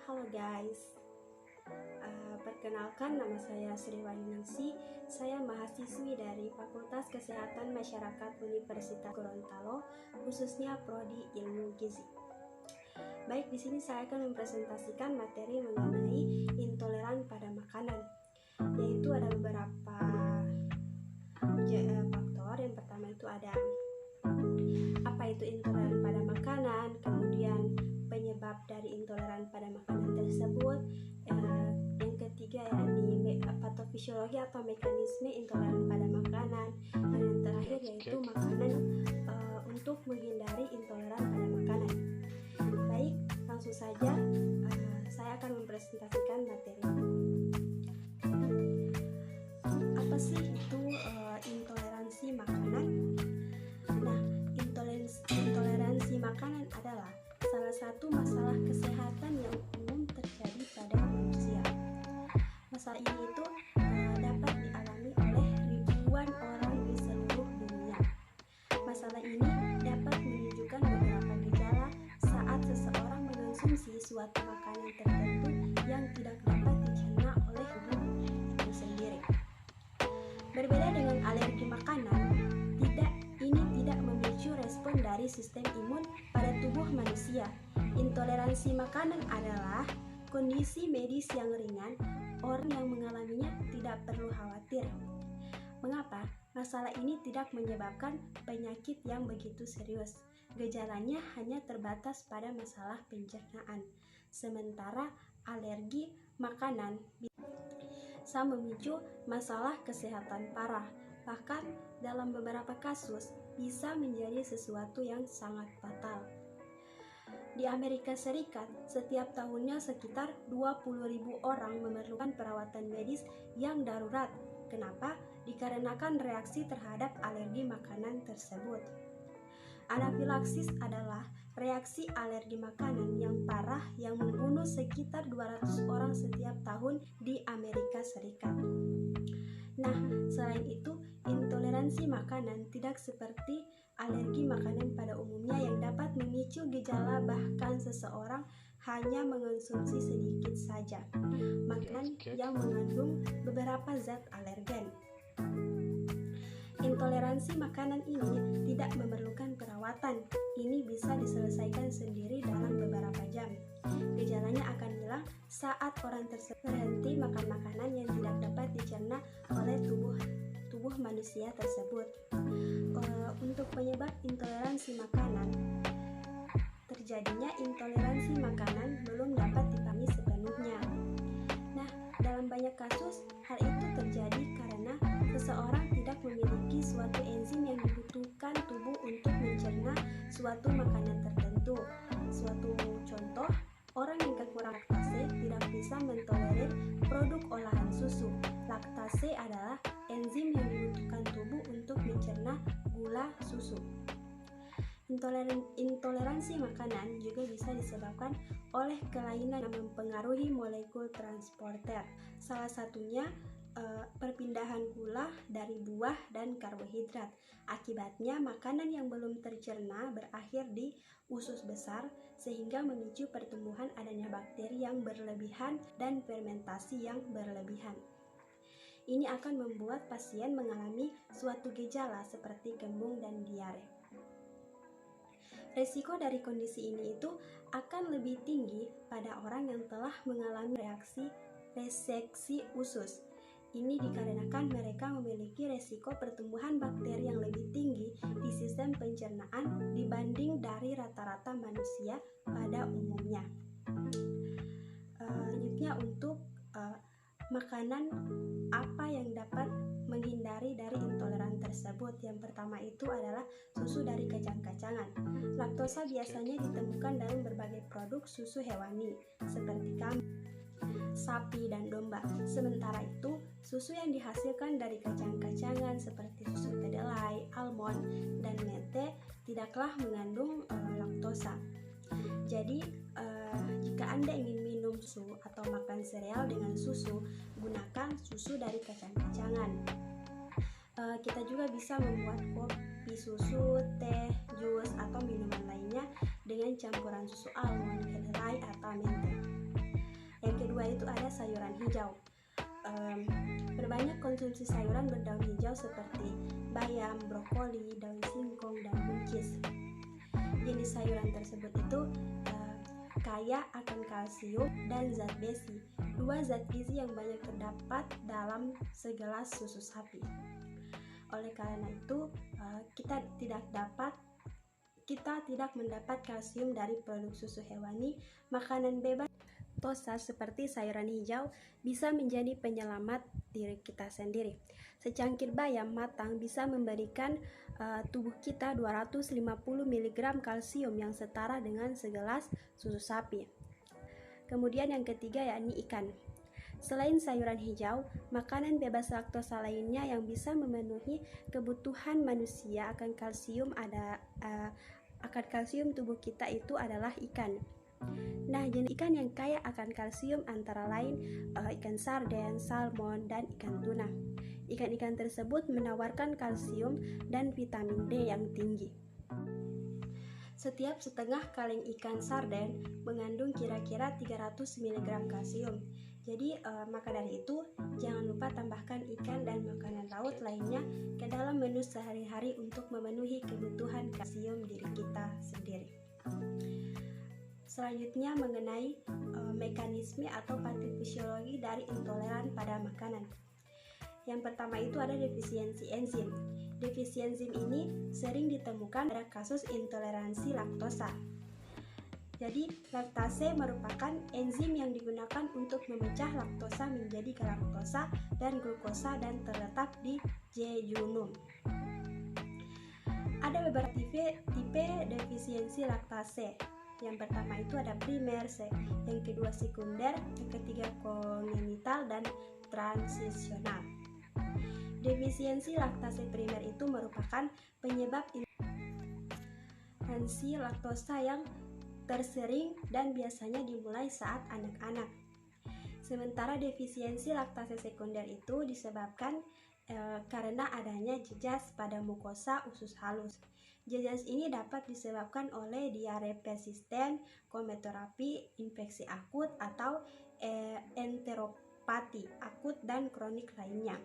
Halo guys, perkenalkan nama saya Sri Wahyuningsi. Saya mahasiswi dari Fakultas Kesehatan Masyarakat Universitas Gorontalo, khususnya Prodi Ilmu Gizi. Baik, di sini saya akan mempresentasikan materi mengenai intoleran pada makanan, yaitu ada beberapa faktor. Yang pertama itu ada apa itu intoleran pada makanan, kemudian penyebab dari intoleran pada makanan tersebut, yang ketiga yakni patofisiologi atau mekanisme intoleran pada makanan, dan yang terakhir yaitu makanan untuk menghindari intoleran pada makanan. Baik, langsung saja saya akan mempresentasikan materi. Apa sih itu intoleransi makanan? Nah, intoleransi makanan adalah salah satu masalah kesehatan yang umum terjadi pada manusia. Masalah ini itu dapat dialami oleh ribuan orang di seluruh dunia. Masalah ini dapat menunjukkan beberapa gejala saat seseorang mengonsumsi suatu makanan tertentu yang tidak dapat dicerna oleh tubuh itu sendiri. Berbeda dengan alergi makanan, ini tidak memicu respon dari sistem imun pada tubuh manusia. Intoleransi makanan adalah kondisi medis yang ringan. Orang yang mengalaminya tidak perlu khawatir. Mengapa? Masalah ini tidak menyebabkan penyakit yang begitu serius. Gejalanya hanya terbatas pada masalah pencernaan. Sementara alergi makanan bisa memicu masalah kesehatan parah. Bahkan dalam beberapa kasus bisa menjadi sesuatu yang sangat fatal. Di Amerika Serikat, setiap tahunnya sekitar 20.000 orang memerlukan perawatan medis yang darurat. Kenapa? Dikarenakan reaksi terhadap alergi makanan tersebut. Anafilaksis adalah reaksi alergi makanan yang parah yang membunuh sekitar 200 orang setiap tahun di Amerika Serikat. Nah, selain itu, intoleransi makanan tidak seperti alergi makanan pada umumnya yang dapat memicu gejala bahkan seseorang hanya mengonsumsi sedikit saja makanan yang mengandung beberapa zat alergen. Intoleransi makanan ini tidak memerlukan perawatan. Ini bisa diselesaikan sendiri dalam beberapa jam. Gejalanya akan hilang saat orang tersebut berhenti makan makanan yang tidak dapat dicerna oleh tubuh manusia tersebut. Untuk penyebab intoleransi makanan, terjadinya intoleransi makanan belum dapat dipahami sepenuhnya. Nah, dalam banyak kasus, hal itu terjadi karena seseorang tidak memiliki suatu enzim yang dibutuhkan tubuh untuk mencerna suatu makanan tertentu. Suatu contoh, orang yang kekurangan laktase tidak bisa mentolerir produk olahan susu. Laktase adalah enzim yang dibutuhkan tubuh untuk mencerna gula susu. Intoleransi makanan juga bisa disebabkan oleh kelainan yang mempengaruhi molekul transporter. Salah satunya perpindahan gula dari buah dan karbohidrat. Akibatnya makanan yang belum tercerna berakhir di usus besar sehingga memicu pertumbuhan adanya bakteri yang berlebihan dan fermentasi yang berlebihan. Ini akan membuat pasien mengalami suatu gejala seperti kembung dan diare. Resiko dari kondisi ini itu akan lebih tinggi pada orang yang telah mengalami reaksi reseksi usus. Ini dikarenakan mereka memiliki resiko pertumbuhan bakteri yang lebih tinggi di sistem pencernaan dibanding dari rata-rata manusia pada umumnya. Selanjutnya untuk makanan apa yang dapat menghindari dari intoleran tersebut. Yang pertama itu adalah susu dari kacang-kacangan. Laktosa biasanya ditemukan dalam berbagai produk susu hewani seperti kambing, sapi, dan domba. Sementara itu, susu yang dihasilkan dari kacang-kacangan seperti susu kedelai, almond, dan mente tidaklah mengandung laktosa. Jadi, jika Anda ingin minum susu atau makan sereal dengan susu, gunakan susu dari kacang-kacangan. Kita juga bisa membuat kopi susu, teh, jus, atau minuman lainnya dengan campuran susu almond, kedelai, atau mente. yaitu ada sayuran hijau. Berbanyak konsumsi sayuran berdaun hijau seperti bayam, brokoli, daun singkong, dan buncis. Jenis sayuran tersebut itu kaya akan kalsium dan zat besi, dua zat gizi yang banyak terdapat dalam segelas susu sapi. Oleh karena itu, kita tidak mendapat kalsium dari produk susu hewani. Makanan bebas laktosa seperti sayuran hijau bisa menjadi penyelamat diri kita sendiri. Secangkir bayam matang bisa memberikan tubuh kita 250 mg kalsium yang setara dengan segelas susu sapi. Kemudian yang ketiga yakni ikan. Selain sayuran hijau, makanan bebas laktosa lainnya yang bisa memenuhi kebutuhan manusia akan kalsium tubuh kita itu adalah ikan. Nah, jenis ikan yang kaya akan kalsium antara lain ikan sarden, salmon, dan ikan tuna. Ikan-ikan tersebut menawarkan kalsium dan vitamin D yang tinggi. Setiap setengah kaleng ikan sarden mengandung kira-kira 300 mg kalsium. Jadi maka dari itu jangan lupa tambahkan ikan dan makanan laut lainnya ke dalam menu sehari-hari untuk memenuhi kebutuhan kalsium diri kita sendiri. Selanjutnya mengenai mekanisme atau patofisiologi dari intoleran pada makanan. Yang pertama itu ada defisiensi enzim. Defisiensi ini sering ditemukan pada kasus intoleransi laktosa. Jadi, laktase merupakan enzim yang digunakan untuk memecah laktosa menjadi galaktosa dan glukosa dan terletak di jejunum. Ada beberapa tipe defisiensi laktase. Yang pertama itu ada primer, yang kedua sekunder, yang ketiga kongenital, dan transisional. Defisiensi laktase primer itu merupakan penyebab intoleransi laktosa yang tersering dan biasanya dimulai saat anak-anak. Sementara defisiensi laktase sekunder itu disebabkan karena adanya jejas pada mukosa usus halus. Jejas ini dapat disebabkan oleh diare persisten, kometerapi, infeksi akut, atau enteropati akut dan kronik lainnya.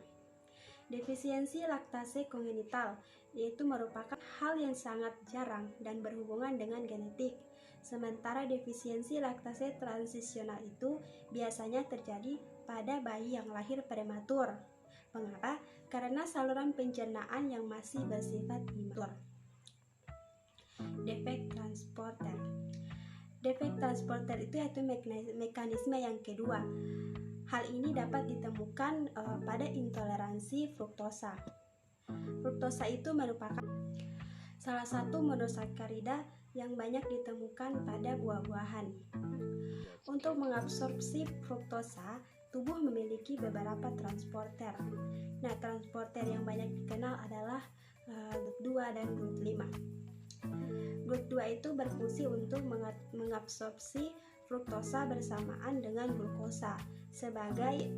Defisiensi laktase kongenital yaitu merupakan hal yang sangat jarang dan berhubungan dengan genetik. Sementara defisiensi laktase transisional itu biasanya terjadi pada bayi yang lahir prematur. Mengapa? Karena saluran pencernaan yang masih bersifat imatur. Defek transporter. Defek transporter itu yaitu mekanisme yang kedua. Hal ini dapat ditemukan pada intoleransi fruktosa. Fruktosa itu merupakan salah satu monosakarida yang banyak ditemukan pada buah-buahan. Untuk mengabsorpsi fruktosa, tubuh memiliki beberapa transporter. Nah, transporter yang banyak dikenal adalah GLUT2 dan GLUT5. GLUT2 itu berfungsi untuk mengabsorpsi fruktosa bersamaan dengan glukosa sebagai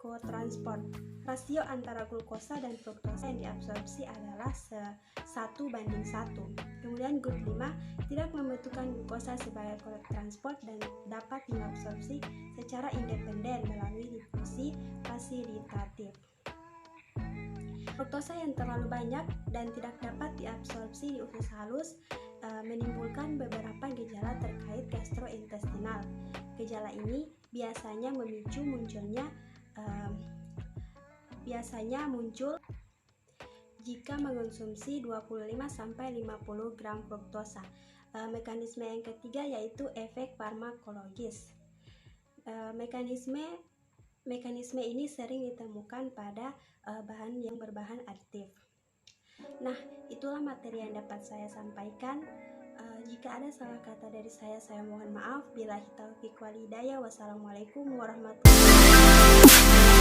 co-transport. Rasio antara glukosa dan fruktosa yang diabsorpsi adalah 1:1. Kemudian GLUT5 tidak membutuhkan glukosa sebagai co-transport dan dapat diabsorpsi secara independen melalui difusi fasilitatif. Fruktosa yang terlalu banyak dan tidak dapat diabsorpsi di usus halus menimbulkan beberapa gejala terkait gastrointestinal. Gejala ini biasanya muncul jika mengonsumsi 25-50 gram fruktosa. Mekanisme yang ketiga yaitu efek farmakologis. Mekanisme ini sering ditemukan pada bahan yang berbahan aditif. Nah, itulah materi yang dapat saya sampaikan. Jika ada salah kata dari saya mohon maaf. Billahi taufiq wal hidayah. Wassalamualaikum warahmatullahi wabarakatuh.